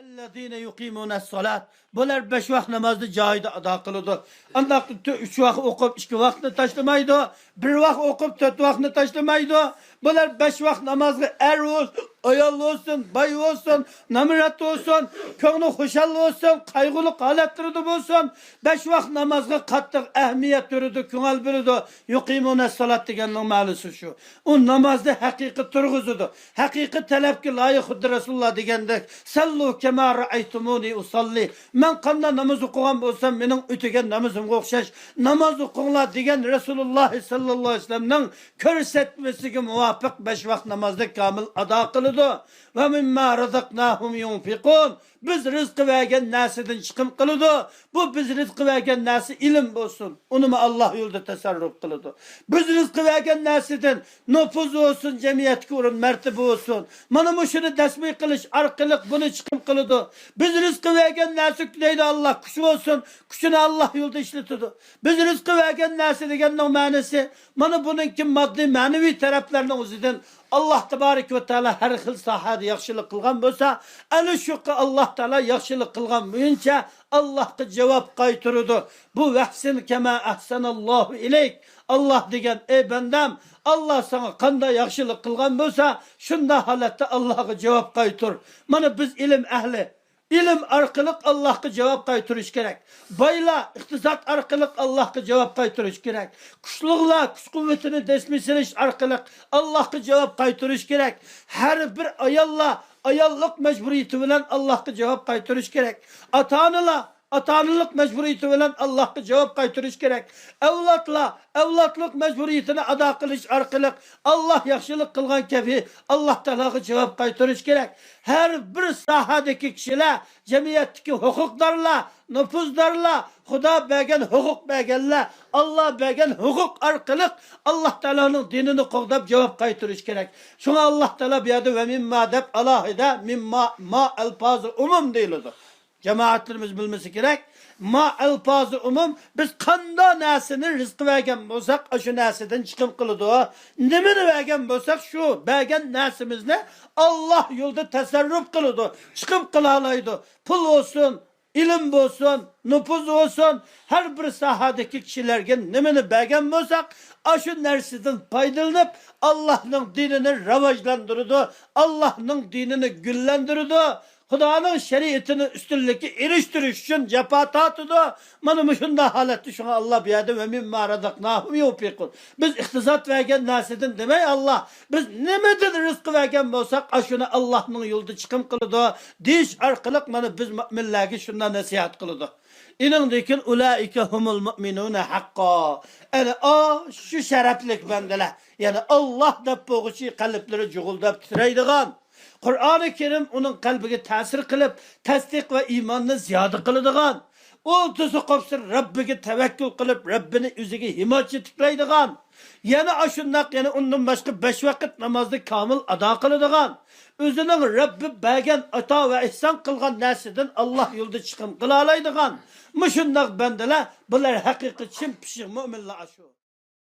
اَلَّذ۪ينَ يُقِيمُونَ الصَّلَاةِ Bunlar 5 vakit namazı cahide ada kılıdı. Andak 3 vakit okup 2 vakitini taşlamaydı. 1 vakit okup 4 vakitini taşlamaydı. Bunlar 5 vakit namazı er olsun, ayol olsun, bay olsun, namirat olsun, köngülü hoşal olsun, kaygılı haletleri olsun. 5 vakit namazı kattık ehmiyet yürüdü, künal bürüdü. Yuqimune salat degenin mağlusu şu. O namazda hakiki turguzudu. Hakiki talepki layıkıdır Resulullah degendek. Sallu kema ra'aytumuni usalli. Men qanda namaz okugan bolsam mening ötegen namazımga o'xshash namaz o'qinglar degan Rasululloh sallallohu alayhi vasallamning ko'rsatmasiga muvofiq 5 vaqt namozni kamil ado qiladi va mimma razaqnahum yunfiqun. Biz rizqi vergen narsadan chiqim qiladi. Bu biz rizqi vergen narsa ilm bo'lsin. Uni Allah yo'lida tasarruf qiladi. Biz rizqi vergen narsadan nüfuz olsun, cemiyetga o'rin martaba olsun. Mana bu shuni tasbih qilish orqali buni chiqim qiladi. Biz rizqi vergen narsa deydi Allah kuch olsun. Kuchini Allah yo'lida ishlatadi. Biz rizqi vergen narsa deganning ma'nosi mana buningki moddiy ma'naviy taraflarning o'zidan Allah tebarek ve teala her xil sahada yaxshilik qilgan bo'lsa, ana shu Allah teala yaxshilik qilgan bo'yicha Allohga javob qaytaradi. Bu vahsin kema ahsanallohu ilayk. Allah degan ey bandam, Allah sana qanday yaxshilik qilgan bo'lsa, shunda holatda Allohga javob qaytar. Mana biz ilm ahli İlim arkalık Allah'a cevap kaytırış gerek. Bayla, iktisat arkalık Allah'a cevap kaytırış gerek. Kuşlukla, kuş kuvvetini desmisiniş arkalık Allah'a cevap kaytırış gerek. Her bir ayalla, ayallık mecburiyeti bilen Allah'a cevap kaytırış gerek. Atanılık mecburiyeti bilen Allah'a cevap kaytırış gerek. Evlatlık mecburiyetini ada kılış arkalık Allah yaxşılık kılgan kefi Allah Teala'ya cevap kaytırış gerek. Her bir sahadaki kişiler cemiyetteki hukuklarla, nüfuzlarla, Huda bergen hukuk bergenler, Allah bergen hukuk arkalık Allah Teala'nın dinini kovdap cevap kaytırış gerek. Şuna Allah Teala bir adı ve mimma dep alahide mimma ma elfazı umum değildir. Cemaatlerimiz bilmesi gerek. Ma elfazı umum biz kanda nesini rızkı vergen bolsak şu nesiden çıkım kılıdı. Nemini vergen bolsak şu bergen nesimiz ne? Allah yolda tasarruf kılıdı. Çıkım kılalaydı. Pul olsun, ilim olsun, nüfuz olsun. Her bir sahadaki kişilergen nemini bergen bolsak şu nesiden faydalanıp Allah'ın dinini ravajlandırdı. Allah'ın dinini güllendirdi. Hudanın şeriatını üstünlüğü eriştiriş için cefa tatıdı. Mana şunda haleti şuna Allah biyade ve mimma razaqnahum yunfiqun. Biz iktisat vergen nasidin demey Allah. Biz nemeden rızkı vergen bolsak şunu Allah'ın yolda çıkım kılıdı. Diş arkalık mana biz müminlerge şundan nasihat kılıdı. İnandikin ulaike humul mu'minune hakka. Yani şu şereflik bendeler. Yani Allah da boğuşu kalpleri cuğuldap titreydiğen. Kur'an-ı Kerim onun kalbine tesir kılıp, tasdik ve imanını ziyade kılıdığan, o tuzu kopsun Rabbine tevekkül kılıp, Rabbini üzüge himayetçi tıklaydıgan, yani aşındak, yani ondan başka 5 vakit namazı kamil ada kılıdığan, özünün Rabbi belgen ata ve ihsan kılgan nesiden Allah yolda çıkım kılalaydıgan, müşündak bendeler, bunlar hakiki çim pişik müminler aşu.